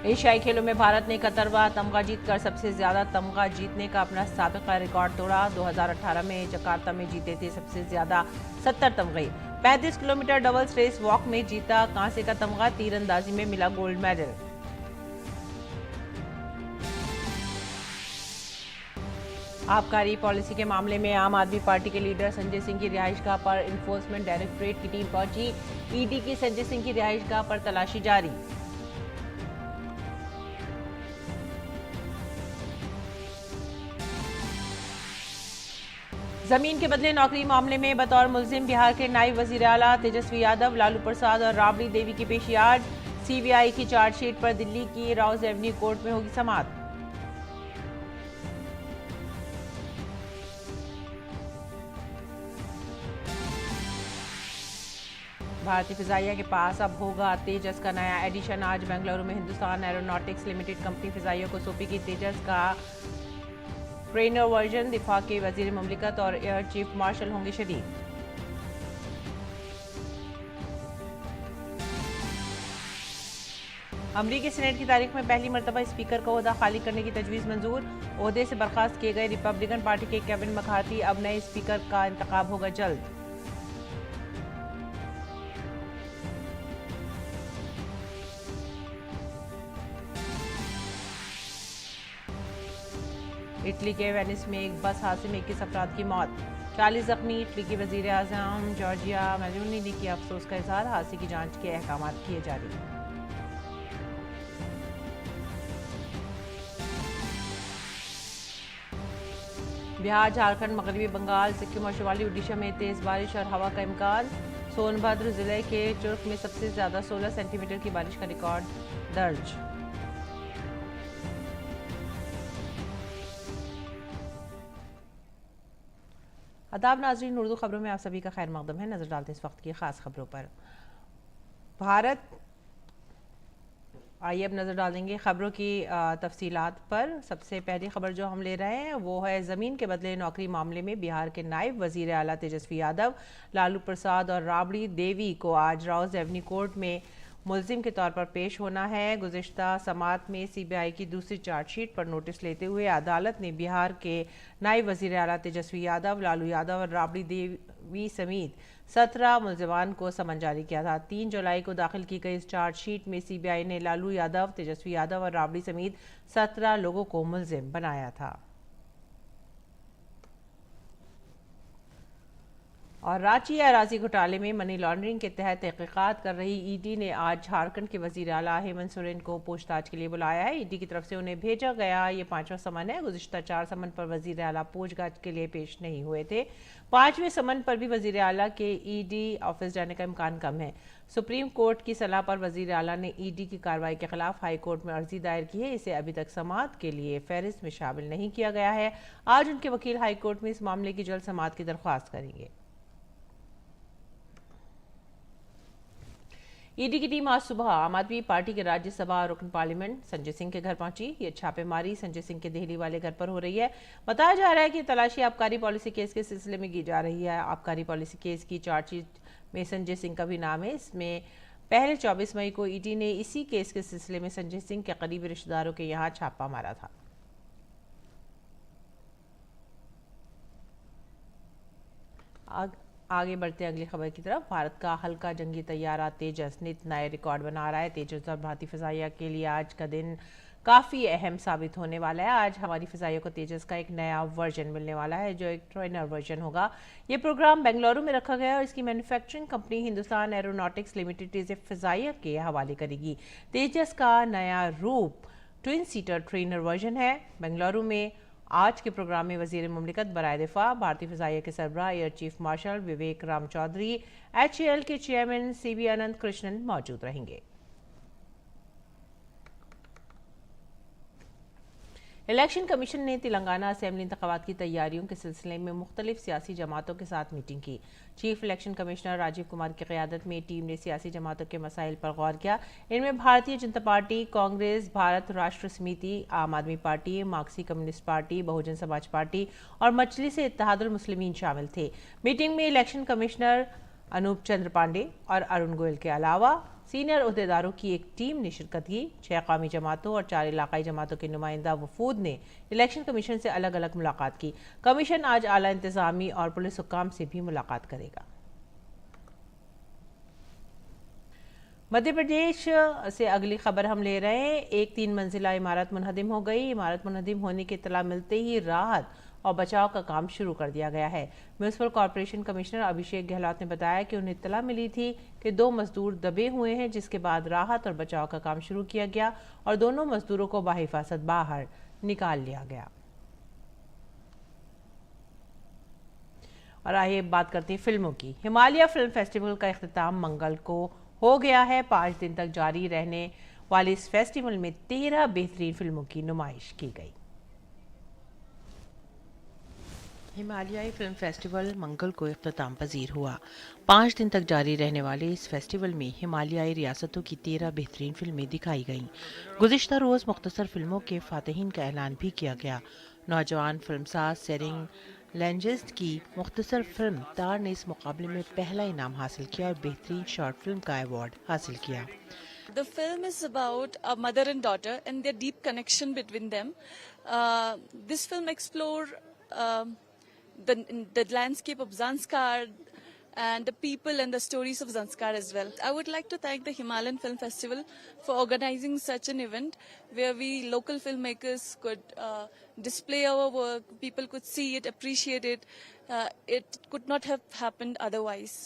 एशियाई खेलों में भारत ने 71वां तमगा जीतकर सबसे ज्यादा तमगा जीतने का अपना साबिका रिकॉर्ड तोड़ा। 2018 में जकार्ता में जीते थे सबसे ज्यादा 70 तमगे। 35 किलोमीटर डबल्स रेस वॉक में जीता कांसे का तमगा। तीरंदाजी में मिला गोल्ड मेडल। आबकारी पॉलिसी के मामले में आम आदमी पार्टी के लीडर संजय सिंह की रिहाइशगाह पर इन्फोर्समेंट डायरेक्टरेट की टीम पहुंची। ईडी की संजय सिंह की रिहाइशगाह पर तलाशी जारी। जमीन के बदले नौकरी मामले में बतौर मुलजिम बिहार के नायब वजीर आला तेजस्वी यादव, लालू प्रसाद और राबड़ी देवी की पेशी आज। सीबीआई की चार्जशीट पर दिल्ली की राउज एवेन्यू कोर्ट में होगी समाअत। भारतीय फिजाइया के पास अब होगा तेजस का नया एडिशन। आज बेंगलुरु में हिंदुस्तान एरोनॉटिक्स लिमिटेड कंपनी फिजाइया को सौंपेगी तेजस का ट्रेनर वर्जन। दिफा के वजीर मुमलिकत और एयर चीफ मार्शल होंगे शरीक। अमरीकी सीनेट की तारीख में पहली मरतबा स्पीकर का ओहदा खाली करने की तजवीज़ मंजूर। ओहदे से बर्खास्त किए गए रिपब्लिकन पार्टी के केविन मकार्थी अब नए स्पीकर का इंतखाब होगा जल्द। इटली के वेनिस में एक बस हादसे में 21 अफराद की मौत, 40 जख्मी। इटली की वजीर आजम जॉर्जिया मेलोनी ने किया अफसोस का इजहार। हादसे की जांच के अहकाम किए जारी। बिहार, झारखंड, मगरबी बंगाल, सिक्किम और शिमाली उड़ीसा में तेज बारिश और हवा का इम्कान। सोनभद्र जिले के चुर्क में सबसे ज्यादा 16 सेंटीमीटर की बारिश का रिकॉर्ड दर्ज। आदाब नाजरीन, उर्दू खबरों में आप सभी का खैर मकदम है। नजर डालते हैं इस वक्त की खास खबरों पर। आइए अब नज़र डालेंगे खबरों की तफसीलात पर। सबसे पहली खबर जो हम ले रहे हैं वो है ज़मीन के बदले नौकरी मामले में बिहार के नायब वजीर आला तेजस्वी यादव, लालू प्रसाद और राबड़ी देवी को आज राउज एवेन्यू कोर्ट में मुलजिम के तौर पर पेश होना है। गुज़िश्ता समाअत में सीबीआई की दूसरी चार्जशीट पर नोटिस लेते हुए अदालत ने बिहार के नायब वजीर आला तेजस्वी यादव, लालू यादव और राबड़ी देवी समेत 17 मुलजमान को समन जारी किया था। 3 जुलाई को दाखिल की गई इस चार्जशीट में सीबीआई ने लालू यादव, तेजस्वी यादव और राबड़ी समेत 17 लोगों को मुलजिम बनाया था। और रांची अराजी घोटाले में मनी लॉन्ड्रिंग के तहत तहकीकात कर रही ईडी ने आज झारखंड के वजीर आला हेमंत सोरेन को पूछताछ के लिए बुलाया है। ईडी की तरफ से उन्हें भेजा गया ये 5वां समन है। गुज़िश्ता 4 समन पर वजीर आला पूछताछ के लिए पेश नहीं हुए थे। 5वें समन पर भी वजीर आला के ईडी ऑफिस जाने का इम्कान कम है। सुप्रीम कोर्ट की सलाह पर वजीर आला ने ईडी की कार्रवाई के खिलाफ हाई कोर्ट में अर्जी दायर की है। इसे अभी तक समाअत के लिए फहरिस्त में शामिल नहीं किया गया है। आज उनके वकील हाई कोर्ट में इस मामले की जल्द समाअत की दरख्वास्त करेंगे। ईडी की टीम आज सुबह आम आदमी पार्टी के राज्यसभा रुकन पार्लियामेंट संजय सिंह के घर पहुंची। ये छापेमारी संजय सिंह के दिल्ली वाले घर पर हो रही है। बताया जा रहा है कि तलाशी आबकारी पॉलिसी केस के सिलसिले में की जा रही है। आबकारी पॉलिसी केस की चार्जशीट में संजय सिंह का भी नाम है। इसमें पहले 24 मई को ईडी ने इसी केस के सिलसिले में संजय सिंह के करीबी रिश्तेदारों के यहाँ छापा मारा था। आगे बढ़ते अगली खबर की तरफ। भारत का हल्का जंगी तैयारा तेजस नित नए रिकॉर्ड बना रहा है। तेजस और भारतीय फिजाइया के लिए आज का दिन काफ़ी अहम साबित होने वाला है। आज हमारी फिजाइया को तेजस का एक नया वर्जन मिलने वाला है जो एक ट्रेनर वर्जन होगा। ये प्रोग्राम बेंगलुरु में रखा गया और इसकी manufacturing company Hindustan aeronautics limited इसे फिजाइया के हवाले करेगी। तेजस का नया रूप ट्विन सीटर ट्रेनर वर्जन है। बेंगलुरु में आज के प्रोग्राम में वजीर मुमलिकत बराए दिफा, भारतीय फिजाइया के सरबराह एयर चीफ मार्शल विवेक राम चौधरी, HAL के चेयरमैन CB अनंत कृष्णन मौजूद रहेंगे। इलेक्शन कमीशन ने तेलंगाना असेंबली इंतखाबात की तैयारियों के सिलसिले में मुख्तलिफ सियासी जमातों के साथ मीटिंग की। Chief election commissioner Rajiv Kumar की क़यादत में टीम ने सियासी जमातों के मसाइल पर गौर किया। इनमें भारतीय जनता पार्टी, कांग्रेस, भारत राष्ट्र समिति, आम आदमी party, मार्क्सी communist party, Bahujan Samaj party और मजलिस इत्तेहादुल मुस्लिमीन शामिल थे। मीटिंग में इलेक्शन कमिश्नर अनूप चंद्र पांडे और अरुण गोयल के अलावा सीनियर अहदेदारों की एक टीम ने शिरकत की। 6 कौमी जमातों और 4 इलाकाई जमातों के नुमाइंदा वफूद ने इलेक्शन कमीशन से अलग अलग मुलाकात की। कमीशन आज आला इंतजामी और पुलिस हुक्काम से भी मुलाकात करेगा। मध्य प्रदेश से अगली खबर हम ले रहे हैं। एक 3 मंजिला इमारत मुनहदिम हो गई। इमारत मुनहदिम होने की इत्तला मिलते ही राहत और बचाव का काम शुरू कर दिया गया है। म्यूनिसिपल कॉरपोरेशन कमिश्नर अभिषेक गहलोत ने बताया कि उन्हें इत्तला मिली थी कि 2 मजदूर दबे हुए हैं, जिसके बाद राहत और बचाव का काम शुरू किया गया और दोनों मजदूरों को बाहिफाजत बाहर निकाल लिया गया। और आइए बात करते हैं फिल्मों की। हिमालय फिल्म फेस्टिवल का इख्तिताम मंगल को हो गया है। 5 दिन तक जारी रहने वाले इस फेस्टिवल में 13 बेहतरीन फिल्मों की नुमाइश की गई। हिमालयाई फिल्म फेस्टिवल मंगल को इख्तिताम पजीर हुआ। 5 दिन तक जारी रहने वाले इस फेस्टिवल में हिमालयाई रियासतों की 13 बेहतरीन फिल्में दिखाई गईं। गुज़िश्ता रोज़ मुख्तसर फिल्मों के फातिहीन का ऐलान भी किया गया। नौजवान फिल्मसाज सेरिंग लैंजेस्ट की मुख्तसर फिल्म तार ने इस मुकाबले में पहला इनाम हासिल किया और बेहतरीन शॉर्ट फिल्म का अवार्ड हासिल किया। The film is about a mother and daughter and their deep connection between them. This film explores the landscape of Zanskar and the people and the stories of Zanskar as well. I would like to thank the Himalayan Film Festival for organizing such an event where we local filmmakers could display our work, people could see it, appreciate it. It could not have happened otherwise.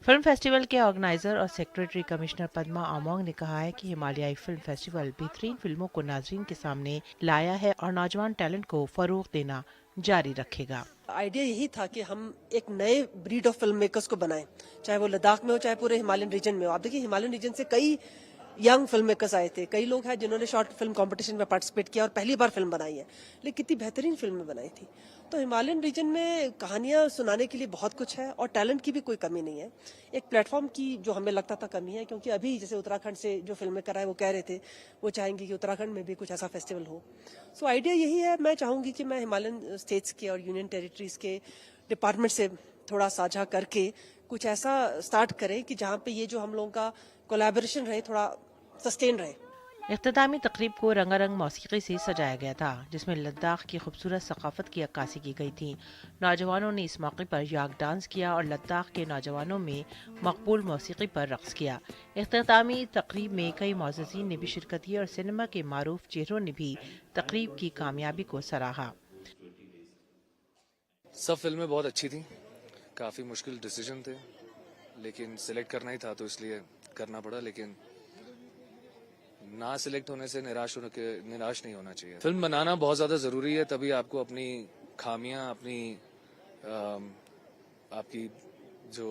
Film festival के organiser और secretary commissioner Padma आमोंग ने कहा है कि हिमालयाई film festival बेहतरीन फिल्मों को नाजरीन के सामने लाया है और नौजवान टैलेंट को फरोग देना जारी रखेगा। आइडिया यही था कि हम एक नए ब्रीड ऑफ फिल्म मेकर्स को बनाएं, चाहे वो लद्दाख में हो चाहे पूरे हिमालयन रीजन में हो। आप देखिए हिमालयन रीजन से कई यंग फिल्म मेकर्स आए थे, कई लोग हैं जिन्होंने शॉर्ट फिल्म कंपटीशन में पार्टिसिपेट किया और पहली बार फिल्म बनाई है, लेकिन कितनी बेहतरीन फिल्में बनाई थी। तो हिमालयन रीजन में कहानियां सुनाने के लिए बहुत कुछ है और टैलेंट की भी कोई कमी नहीं है। एक प्लेटफॉर्म की जो हमें लगता था कमी है, क्योंकि अभी जैसे उत्तराखंड से जो फिल्में कर रहा है वो कह रहे थे वो चाहेंगे कि उत्तराखंड में भी कुछ ऐसा फेस्टिवल हो। सो आइडिया यही है, मैं चाहूंगी कि मैं हिमालयन स्टेट्स के और यूनियन टेरिटरीज के डिपार्टमेंट से थोड़ा साझा करके कुछ ऐसा स्टार्ट करें कि जहाँ पे ये जो हम लोगों का कोलैबोरेशन रहे, थोड़ा सस्टेन रहे। इख्तितामी तकरीब को रंगारंग मौसीकी से सजाया गया था, जिसमें लद्दाख की खूबसूरत सकाफत की अक्कासी की गई थी। नौजवानों ने इस मौके पर याक डांस किया और लद्दाख के नौजवानों में मकबूल मौसीकी पर रक्स किया। इख्तितामी तकरीब में कई मौज़ज़ीन ने भी शिरकत की और सिनेमा के मारूफ चेहरों ने भी तकरीब की कामयाबी को सराहा। सब फिल्में बहुत अच्छी थी, काफ़ी मुश्किल डिसीजन थे, लेकिन सिलेक्ट करना ही था तो इसलिए करना पड़ा। लेकिन ना सिलेक्ट होने से निराश नहीं होना चाहिए। फिल्म बनाना बहुत ज़्यादा ज़रूरी है, तभी आपको अपनी खामियां, अपनी आपकी जो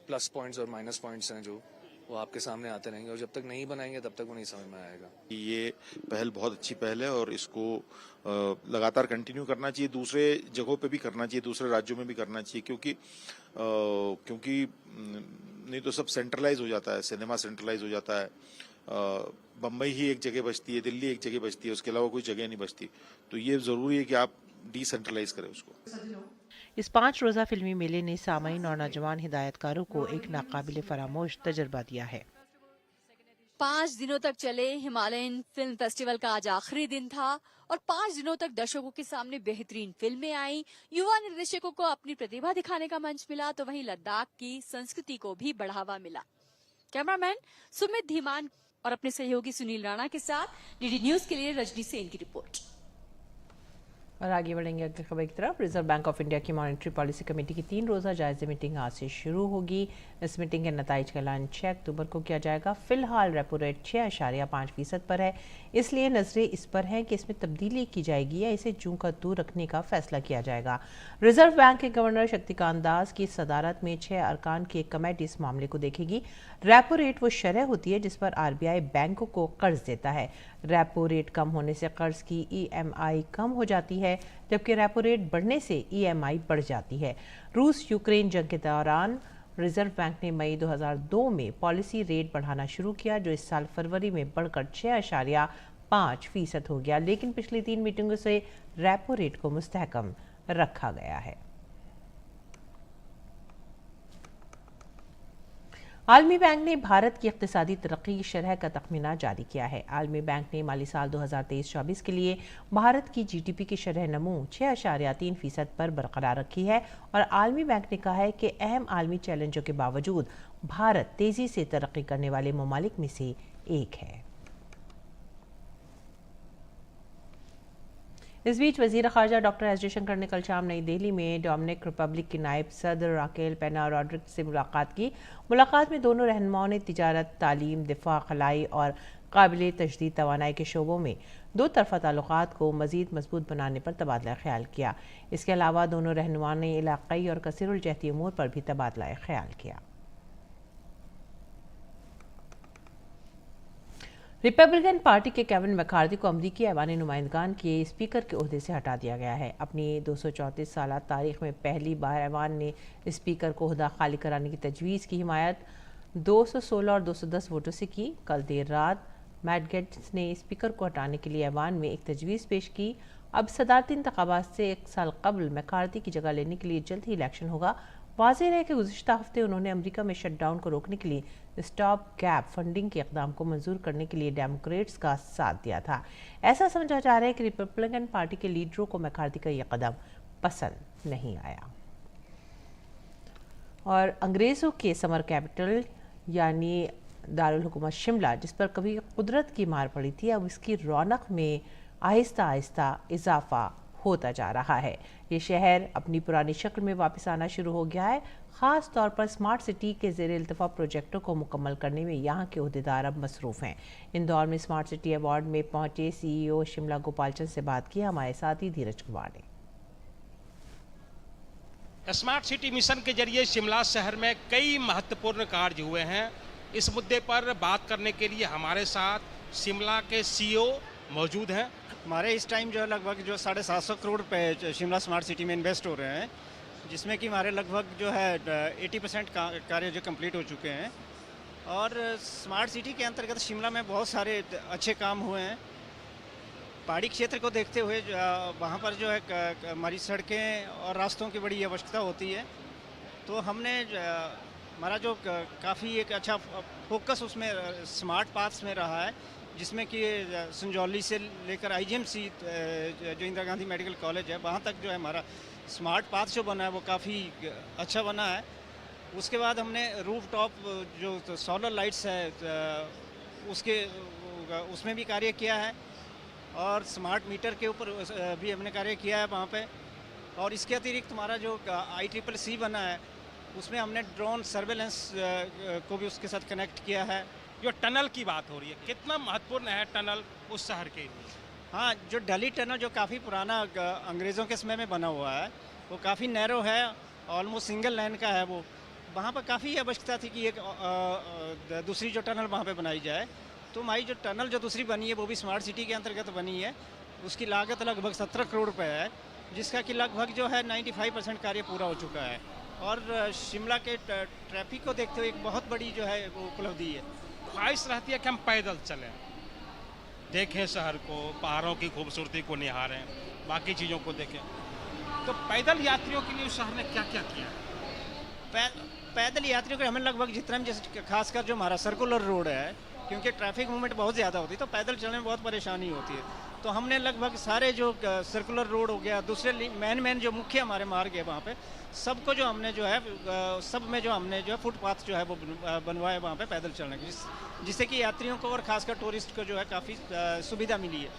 प्लस पॉइंट्स और माइनस पॉइंट्स हैं जो वो आपके सामने आते रहेंगे, और जब तक नहीं बनाएंगे तब तक वो नहीं समझ में आएगा। ये पहल बहुत अच्छी पहल है और इसको लगातार कंटिन्यू करना चाहिए, दूसरे जगहों पे भी करना चाहिए, दूसरे राज्यों में भी करना चाहिए, क्योंकि नहीं तो सब सेंट्रलाइज हो जाता है, सिनेमा सेंट्रलाइज हो जाता है। बम्बई ही एक जगह बचती है, दिल्ली एक जगह बचती है, उसके अलावा कोई जगह नहीं बचती। तो ये जरूरी है कि आप डिसेंट्रलाइज करें उसको। इस 5 रोज़ा फिल्मी मेले ने सामईन और नौजवान हिदायतकारों को एक नाकाबिले फरामोश तजर्बा दिया है। 5 दिनों तक चले हिमालयन फिल्म फेस्टिवल का आज आखिरी दिन था और 5 दिनों तक दर्शकों के सामने बेहतरीन फिल्में आई, युवा निर्देशकों को अपनी प्रतिभा दिखाने का मंच मिला, तो वहीं लद्दाख की संस्कृति को भी बढ़ावा मिला। कैमरामैन सुमित धीमान और अपने सहयोगी सुनील राणा के साथ डीडी न्यूज के लिए रजनी सेन की रिपोर्ट। और आगे बढ़ेंगे अगली खबर की तरफ। रिजर्व बैंक ऑफ इंडिया की मॉनेटरी पॉलिसी कमेटी की 3 रोज़ा जायज़ा मीटिंग आज से शुरू होगी। इस मीटिंग के नताइज का ऐलान 6 अक्टूबर को किया जाएगा। फिलहाल रेपो रेट 6.5% पर है, इसलिए नजरें इस पर हैं कि इसमें तब्दीली की जाएगी या इसे जूं का तू रखने का फैसला किया जाएगा। रिजर्व बैंक के गवर्नर शक्तिकांत दास की सदारत में 6 अरकान की एक कमेटी इस मामले को देखेगी। रेपो रेट वो शरह होती है जिस पर RBI बैंकों को कर्ज देता है। रेपो रेट कम होने से कर्ज की EMI कम हो जाती है, जबकि रेपो रेट बढ़ने से EMI बढ़ जाती है। रूस यूक्रेन जंग के दौरान रिजर्व बैंक ने मई 2002 में पॉलिसी रेट बढ़ाना शुरू किया, जो इस साल फरवरी में बढ़कर 6.5% हो गया, लेकिन पिछली 3 मीटिंगों से रेपो रेट को मुस्तहकम रखा गया है। आलमी बैंक ने भारत की इक्तिसादी तरक्की की शरह का तखमीना जारी किया है। आलमी बैंक ने माली साल 2023-24 के लिए भारत की GDP की शरह नमू 6.3% पर बरकरार रखी है और आलमी बैंक ने कहा है कि अहम आलमी चैलेंजों के बावजूद भारत तेजी से तरक्की करने वाले ममालिक में से एक है। इस बीच वज़ीर ख़ारजा डॉक्टर एस जयशंकर ने कल शाम नई दिल्ली में डोमिनिक रिपब्लिक के नायब सदर राकेल पेना रॉड्रिग्स से मुलाकात की। मुलाकात में दोनों रहनुमाओं ने तिजारत, तालीम, दिफा, खलाई और काबिल तजदीद तवानाई के शोबों में दो तरफ़ा ताल्लुकात को मज़ीद मजबूत बनाने पर तबादला ख्याल किया। इसके अलावा दोनों रहनुमाओं ने इलाक़ाई और कसीरुल जहती अमूर पर भी तबादला ख्याल किया। रिपब्लिकन पार्टी के केविन मैकार्थी को अमरीकी ऐवान नुमाइंदगान के स्पीकर के ओहदे से हटा दिया गया है। अपनी 234 साला तारीख में पहली बार ऐवान ने स्पीकर को ओहदा खाली कराने की तजवीज़ की हिमायत 216 और 210 वोटों से की। कल देर रात मैट गेट्स ने स्पीकर को हटाने के लिए ऐवान में एक तजवीज़ पेश की। अब सदारती इंतखाबात से एक साल कबल मैकार्थी की जगह लेने के लिए जल्द ही इलेक्शन होगा। वाज़ेह है कि गुज़िश्ता हफ्ते उन्होंने अमेरिका में शटडाउन को रोकने के लिए स्टॉप गैप फंडिंग के इक़दाम को मंजूर करने के लिए डेमोक्रेट्स का साथ दिया था। ऐसा समझा जा रहा है कि रिपब्लिकन पार्टी के लीडरों को मैकार्थी का यह कदम पसंद नहीं आया। और अंग्रेज़ों के समर कैपिटल यानी दारुल हुकूमत शिमला, जिस पर कभी कुदरत की मार पड़ी थी, अब इसकी रौनक में आहिस्ता आहिस्ता इजाफा होता जा रहा है। ये शहर अपनी पुरानी शक्ल में वापस आना शुरू हो गया है। ख़ास तौर पर स्मार्ट सिटी के ज़ेर इल्तफ़ा प्रोजेक्टों को मुकम्मल करने में यहाँ के ओहदेदार अब मसरूफ़ हैं। इंदौर में स्मार्ट सिटी अवार्ड में पहुँचे CEO शिमला गोपालचंद से बात की हमारे साथी धीरज कुमार ने। स्मार्ट सिटी मिशन के जरिए शिमला शहर में कई महत्वपूर्ण कार्य हुए हैं। इस मुद्दे पर बात करने के लिए हमारे साथ शिमला के CEO मौजूद हैं। हमारे इस टाइम जो है लगभग जो 750 करोड़ रुपए शिमला स्मार्ट सिटी में इन्वेस्ट हो रहे हैं, जिसमें कि हमारे लगभग जो है 80% कार्य जो कंप्लीट हो चुके हैं। और स्मार्ट सिटी के अंतर्गत शिमला में बहुत सारे अच्छे काम हुए हैं। पहाड़ी क्षेत्र को देखते हुए वहाँ पर जो है हमारी सड़कें और रास्तों की बड़ी आवश्यकता होती है, तो हमने हमारा जो काफ़ी एक अच्छा फोकस उसमें स्मार्ट पाथ्स में रहा है, जिसमें कि संजौली से लेकर IGMC जो इंदिरा गांधी मेडिकल कॉलेज है वहाँ तक जो है हमारा स्मार्ट पाथ जो बना है वो काफ़ी अच्छा बना है। उसके बाद हमने रूफ टॉप जो सोलर लाइट्स है उसमें भी कार्य किया है और स्मार्ट मीटर के ऊपर भी हमने कार्य किया है वहाँ पे। और इसके अतिरिक्त हमारा जो ICCC बना है उसमें हमने ड्रोन सर्वेलेंस को भी उसके साथ कनेक्ट किया है। जो टनल की बात हो रही है, कितना महत्वपूर्ण है टनल उस शहर के लिए? हाँ, जो डली टनल जो काफ़ी पुराना अंग्रेज़ों के समय में बना हुआ है, वो काफ़ी नैरो है, ऑलमोस्ट सिंगल लाइन का है। वो वहाँ पर काफ़ी आवश्यकता थी कि एक दूसरी जो टनल वहाँ पे बनाई जाए। तो हमारी जो टनल जो दूसरी बनी है वो भी स्मार्ट सिटी के अंतर्गत बनी है। उसकी लागत लगभग 17 करोड़ रुपये है, जिसका कि लगभग जो है 95% कार्य पूरा हो चुका है। और शिमला के ट्रैफिक को देखते हुए एक बहुत बड़ी जो है वो उपलब्धि है। ख्वाहिश रहती है कि हम पैदल चलें, देखें शहर को, पहाड़ों की खूबसूरती को निहारें, बाकी चीज़ों को देखें। तो पैदल यात्रियों के लिए उस शहर ने क्या क्या किया? पैदल यात्रियों को हमें लगभग जितना भी, जैसे खासकर जो हमारा सर्कुलर रोड है, क्योंकि ट्रैफिक मूवमेंट बहुत ज़्यादा होती है तो पैदल चलने में बहुत परेशानी होती है। तो हमने लगभग सारे जो सर्कुलर रोड हो गया, दूसरे मेन जो मुख्य हमारे मार्ग है वहाँ पे सबको जो हमने जो है सब में जो हमने जो है फुटपाथ जो है वो बनवाए वहाँ पे पैदल चलने की, जिससे कि यात्रियों को और खासकर टूरिस्ट को जो है काफ़ी सुविधा मिली है।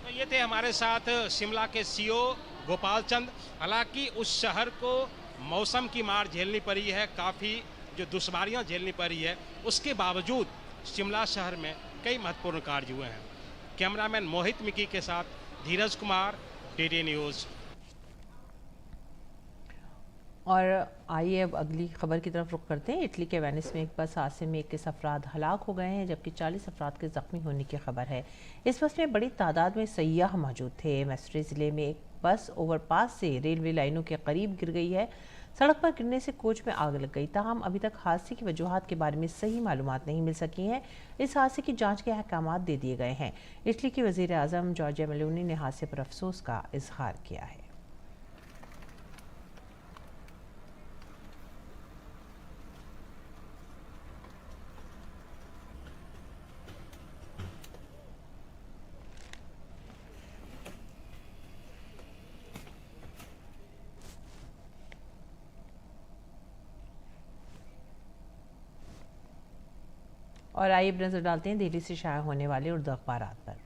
तो ये थे हमारे साथ शिमला के CEO गोपाल चंद। हालांकि उस शहर को मौसम की मार झेलनी पड़ी है, काफ़ी जो दुश्वारियाँ झेलनी पड़ी है, उसके बावजूद शिमला शहर में कई महत्वपूर्ण कार्य हुए हैं। कैमरामैन मोहित मिकी के साथ धीरज कुमार, DD न्यूज़। और आइए अब अगली खबर की तरफ रुख करते हैं। इटली के वेनिस में एक बस हादसे में 21 अफराद हलाक हो गए हैं, जबकि 40 अफराद के जख्मी होने की खबर है। इस बस में बड़ी तादाद में सयाह मौजूद थे। मैस्ट्री ज़िले में एक बस ओवरपास से रेलवे लाइनों के करीब गिर गई है। सड़क पर गिरने से कोच में आग लग गई। ताहम अभी तक हादसे की वजूहात के बारे में सही मालूमात नहीं मिल सकी हैं। इस हादसे की जांच के अहकामात दे दिए गए हैं। इटली के वज़ीर आज़म जॉर्जिया मेलोनी ने हादसे पर अफसोस का इजहार किया है। और आइए नजर डालते हैं दिल्ली से शाया होने वाले उर्दू अखबारात पर।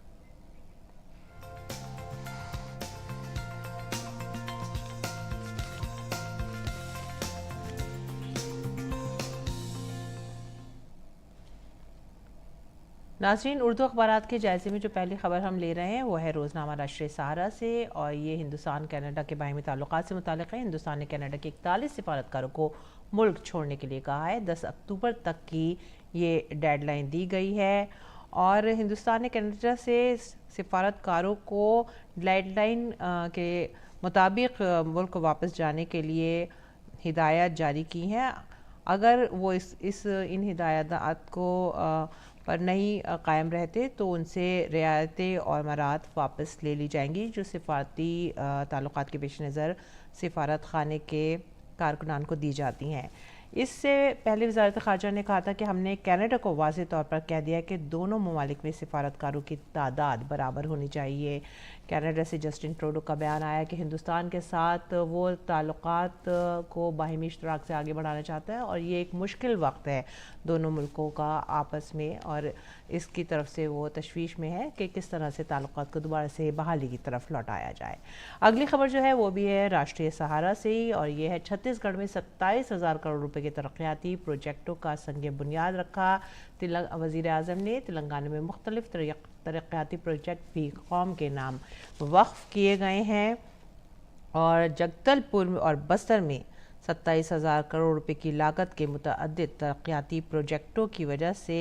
नाज़रीन, उर्दू अखबारात के जायजे में जो पहली खबर हम ले रहे हैं वो है रोज़नामा राष्ट्रीय सहारा से, और ये हिंदुस्तान कनाडा के बाहमी ताल्लुकात से मुताल्लिक़ है। हिंदुस्तान ने कनाडा के 41 सिफारतकारों को मुल्क छोड़ने के लिए कहा है। 10 अक्टूबर तक की ये डेडलाइन दी गई है और हिंदुस्तान ने कनाडा से सिफारतकारों को डेडलाइन के मुताबिक मुल्क वापस जाने के लिए हिदायत जारी की हैं। अगर वो इन हिदायत को पर नहीं कायम रहते तो उनसे रियायतें और मराहत वापस ले ली जाएंगी, जो सिफारती ताल्लुकात के पेश नज़र सिफारत खाने के कारकुनान को दी जाती हैं। इससे पहले वज़ारत ख़ारजा ने कहा था कि हमने कनाडा को वाज़ेह तौर पर कह दिया कि दोनों ममालिक में सिफारतकारों की तादाद बराबर होनी चाहिए। कनाडा से जस्टिन ट्रूडो का बयान आया कि हिंदुस्तान के साथ वो ताल्लुकात को बाहिमी इश्तराक से आगे बढ़ाना चाहता है और ये एक मुश्किल वक्त है दोनों मुल्कों का आपस में, और इसकी तरफ से वो तशवीश में है कि किस तरह से ताल्लुकात को दोबारा से बहाली की तरफ लौटाया जाए। अगली खबर जो है वो भी है राष्ट्रीय सहारा से ही, और ये है छत्तीसगढ़ में 27,000 करोड़ रुपए के तरक्याती प्रोजेक्टों का संग बुनियाद रखा। वज़ीर आज़म ने तेलंगाना में मुख्तलिफ तरक्याती प्रोजेक्ट भी कौम के नाम वक्फ किए गए हैं, और जगदलपुर और बस्तर में 27,000 करोड़ रुपए की लागत के मुतअद्दिद तरक्याती प्रोजेक्टों की वजह से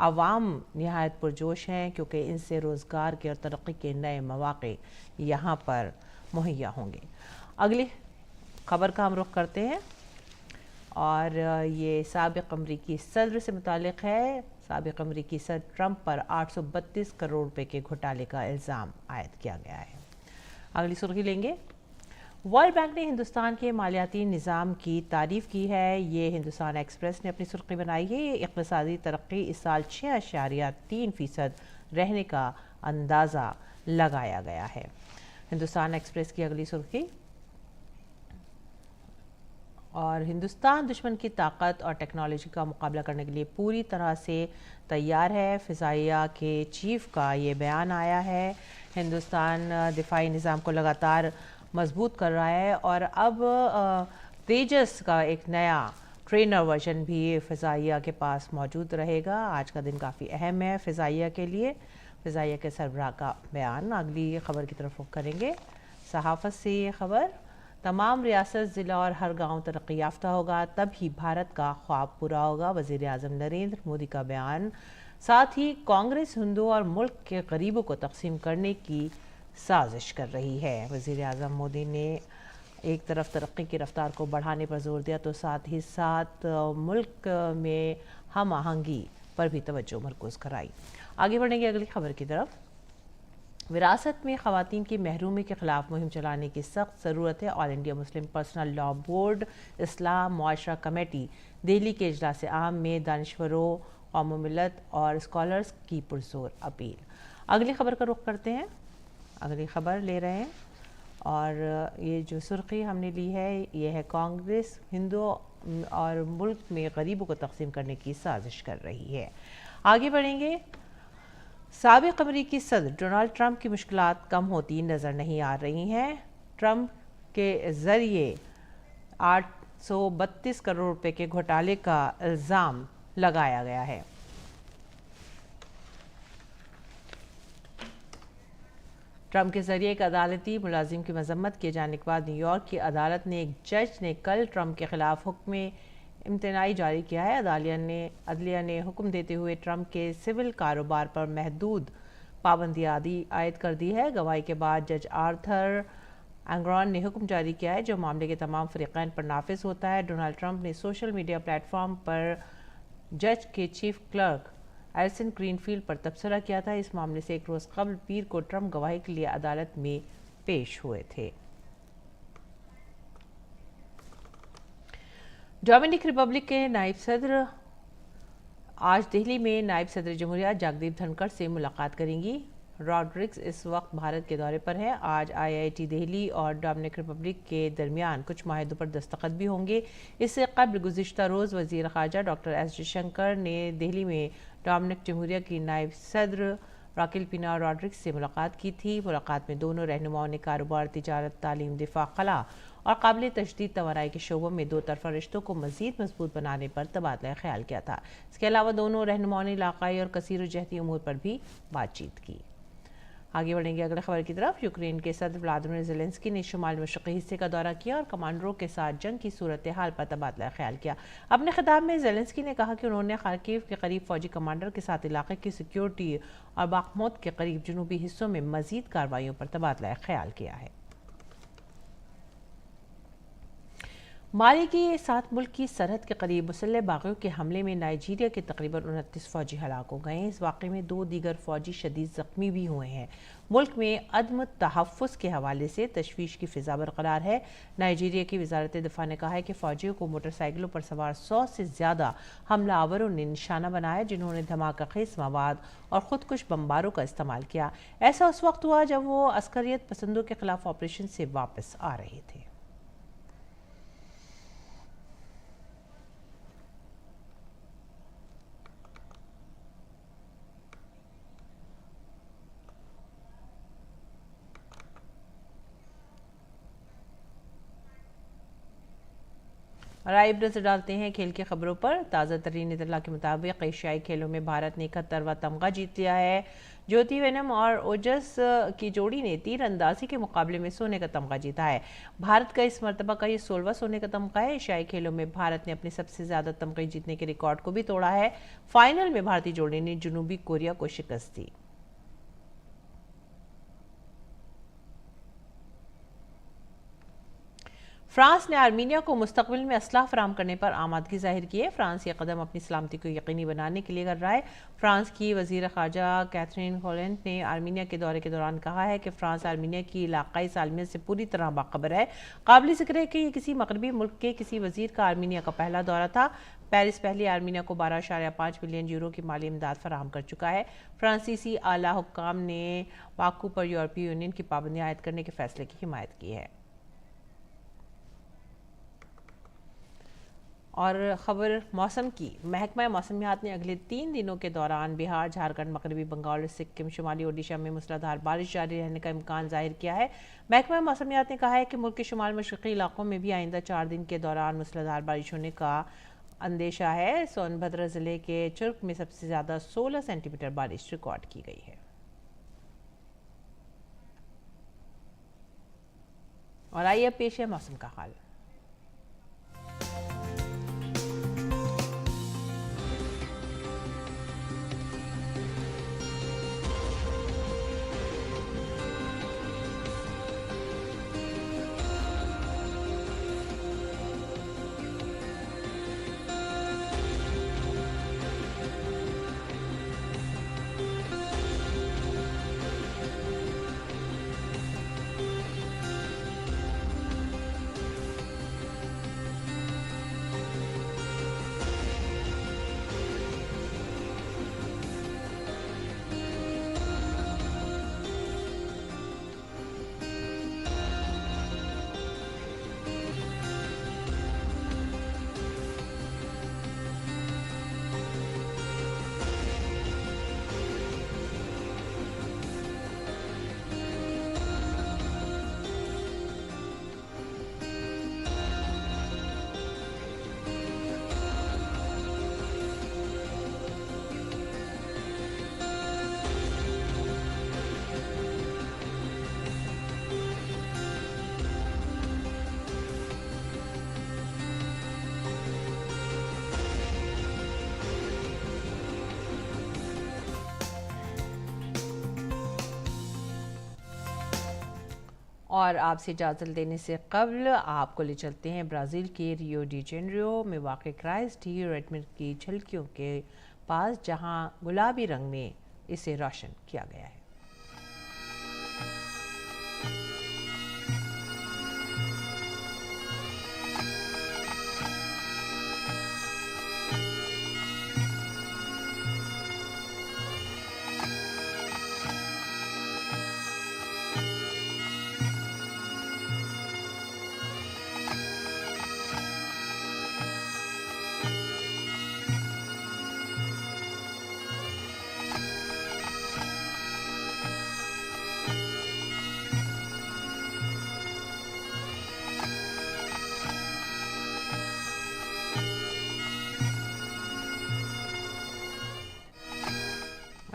आवाम नहायत पुरजोश हैं, क्योंकि इनसे रोज़गार के और तरक्की के नए मौक़े यहाँ पर मुहैया होंगे। अगली खबर का हम रुख करते हैं और ये साबिक़ अमरीकी सदर से मुतालिक है। साबिक़ अमरीकी सदर ट्रंप पर 832 करोड़ रुपए के घोटाले का इल्ज़ाम आयद किया गया है। अगली सुर्खी लेंगे। वर्ल्ड बैंक ने हिंदुस्तान के मालियाती निज़ाम की तारीफ़ की है। ये हिंदुस्तान एक्सप्रेस ने अपनी सुर्खी बनाई है। इक़्तिसादी तरक्की इस साल 6.3% रहने का अंदाज़ा लगाया गया है। हिंदुस्तान एक्सप्रेस की अगली सुर्खी, और हिंदुस्तान दुश्मन की ताकत और टेक्नोलॉजी का मुकाबला करने के लिए पूरी तरह से तैयार है। फ़िज़ाइया के चीफ का ये बयान आया है। हिंदुस्तान दिफाई निज़ाम को लगातार मजबूत कर रहा है और अब तेजस का एक नया ट्रेनर वर्जन भी फ़िज़ाइया के पास मौजूद रहेगा। आज का दिन काफ़ी अहम है फ़िज़ाइया के लिए। फ़िज़ाइया के सरबराह का बयान। अगली खबर की तरफ रुख करेंगे। सहाफ़त से ये खबर, तमाम रियासत, ज़िला और हर गांव तरक्की याफ्ता होगा, तभी भारत का ख्वाब पूरा होगा। वज़ीर आज़म नरेंद्र मोदी का बयान। साथ ही कांग्रेस हिंदुओं और मुल्क के गरीबों को तकसीम करने की साजिश कर रही है। वज़ीर आज़म मोदी ने एक तरफ तरक्की की रफ्तार को बढ़ाने पर जोर दिया तो साथ ही साथ मुल्क में हम आहंगी पर भी तवज्जो मरकूज़ कराई। आगे बढ़ेंगे अगली खबर की तरफ। विरासत में ख़वातीन की महरूमी के ख़िलाफ़ मुहिम चलाने की सख्त ज़रूरत है। All India Muslim personal law board इस्लाह मुआशरा कमेटी दिल्ली के इजलास आम में दानिश्वरों, कौम मिलत और स्कॉलर्स की पुरजोर अपील। अगली खबर का रुख करते हैं। अगली खबर ले रहे हैं और ये जो सुर्खी हमने ली है ये है कांग्रेस हिंदुओं और मुल्क में गरीबों को तकसीम करने की साजिश कर रही है। आगे बढ़ेंगे। साबिक़ अमरीकी सदर डोनाल्ड ट्रंप की मुश्किलात कम होती नज़र नहीं आ रही हैं। ट्रंप के ज़रिए 832 करोड़ रुपए के घोटाले का इल्ज़ाम लगाया गया है। ट्रंप के जरिए एक अदालती मुलाजिम की मजम्मत किए जाने के बाद न्यूयॉर्क की अदालत ने एक जज ने कल ट्रंप के खिलाफ हुक्म इम्तनाई जारी किया है। अदलिया ने हुक्म देते हुए ट्रंप के सिविल कारोबार पर महदूद पाबंदी आयद कर दी है। गवाही के बाद जज आर्थर एंग्रॉन ने हुक्म जारी किया है जो मामले के तमाम फरीक़ैन पर नाफिज होता है। डोनाल्ड ट्रंप ने सोशल मीडिया प्लेटफॉर्म पर जज के चीफ क्लर्क एलिसन ग्रीनफील्ड पर तबसरा किया था। इस मामले से एक रोज़ कबल पीर को ट्रंप गवाही के लिए अदालत में पेश हुए थे। डोमिनिक रिपब्लिक के नायब सदर आज दिल्ली में नायब सदर जमहूरिया जगदीप धनखड़ से मुलाकात करेंगी। रॉड्रिक्स इस वक्त भारत के दौरे पर हैं। आज IIT दिल्ली और डोमिनिक रिपब्लिक के दरमियान कुछ माहिदों पर दस्तखत भी होंगे। इससे कबल गुज़िश्ता रोज़ वज़ीर ख़ारजा डॉक्टर S जयशंकर ने दिल्ली में डोमिनिक जमहूरिया की नायब सदर राकिल पिना रॉड्रिक्स से मुलाकात की थी। मुलाकात में दोनों रहनुमाओं ने कारोबार, तिजारत, तालीम, दिफा, खला और काबिल तशदीद तवानाई के शोबों में दो तरफा रिश्तों को मजीद मजबूत बनाने पर तबादला ख्याल किया था। इसके अलावा दोनों रहनुमाओं ने इलाकाई और कसीर जहती उमूर पर भी बातचीत की। आगे बढ़ेंगे अगले खबर की तरफ। यूक्रेन के सदर व्लादिमीर ज़ेलेंस्की ने शुमाल मशरक़ी हिस्से का दौरा किया और कमांडरों के साथ जंग की सूरत हाल पर तबादला ख्याल किया। अपने खिताब में ज़ेलेंस्की ने कहा कि उन्होंने खार्किव के करीब फौजी कमांडर के साथ इलाके की सिक्योरिटी और बाखमूत के करीब जनूबी हिस्सों में मजीद कार्रवाइयों पर तबादला ख्याल किया है। माली के साथ मुल्क की सरहद के करीब मुसल्लह बागियों के हमले में नाइजीरिया के तकरीबन 29 फौजी हलाक हो गए। इस वाक़े में 2 दीगर फौजी शदीद जख्मी भी हुए हैं। मुल्क में अदम तहफ़्फ़ुज़ के हवाले से तशवीश की फ़िज़ा बरकरार है। नाइजीरिया की वजारत दिफा ने कहा है कि फ़ौजियों को मोटरसाइकिलों पर सवार 100 से ज़्यादा हमलावरों ने निशाना बनाया, जिन्होंने धमाका खेज मवाद और ख़ुदकुश बम्बारों का इस्तेमाल किया। ऐसा उस वक्त हुआ जब वो अस्करियत पसंदों के खिलाफ ऑपरेशन से वापस आ रहे थे। और आइए नजर डालते हैं खेल की खबरों पर। ताज़ा तरीन इतला के मुताबिक एशियाई खेलों में भारत ने 71वां तमगा जीत लिया है। ज्योति वेनम और ओजस की जोड़ी ने तीरंदाजी के मुकाबले में सोने का तमगा जीता है। भारत का इस मरतबा का ये 16वां सोने का तमगा है। एशियाई खेलों में भारत ने अपने सबसे ज्यादा तमगे जीतने के रिकॉर्ड को भी तोड़ा है। फाइनल में भारतीय जोड़ी ने जनूबी कोरिया को शिकस्त दी। फ्रांस ने आर्मीनिया को मुस्तकबिल में असलाह फराम करने पर आमादगी जाहिर की है। फ्रांस ये कदम अपनी सलामती को यकीनी बनाने के लिए कर रहा है। फ्रांस की वजीर ख़ारजा कैथरीन कोलेंट ने आर्मीनिया के दौरे के दौरान कहा है कि फ्रांस आर्मीनिया की इलाकाई सालमियत से पूरी तरह बाखबर है। काबिल ज़िक्र है कि ये किसी मगरबी मुल्क के किसी वजीर का आर्मीनिया का पहला दौरा था। पेरिस पहले आर्मीनिया को 12.5 बिलियन यूरो की माली इमदाद फराहम कर चुका है। फ्रांसीसी आला हुक्काम ने बाकू पर यूरोपीय यूनियन की पाबंदी आयद करने के फैसले की हिमायत की है। और ख़बर मौसम की। महकमा मौसमियात ने अगले 3 दिनों के दौरान बिहार, झारखंड, मगरबी बंगाल, सिक्किम, शुमाली ओडिशा में मूसलाधार बारिश जारी रहने का इम्कान जाहिर किया है। महकमा मौसमियात ने कहा है कि मुल्क के शुमाल मशरक़ी इलाकों में भी आइंदा 4 दिन के दौरान मूसलाधार बारिश होने का अंदेशा है। सोनभद्र ज़िले के चुर्क में सबसे ज़्यादा 16 सेंटीमीटर बारिश रिकॉर्ड की गई है। और आइए अब पेश है मौसम का हाल। और आपसे इजाज़त लेने से कबल आपको ले चलते हैं ब्राज़ील के रियो डी जेनेरियो में वाक़ क्राइस्ट डी रेडमिड की झलकियों के पास, जहां गुलाबी रंग में इसे रोशन किया गया है।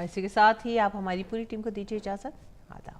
इसी के साथ ही आप हमारी पूरी टीम को दीजिए इजाज़त। आदाब।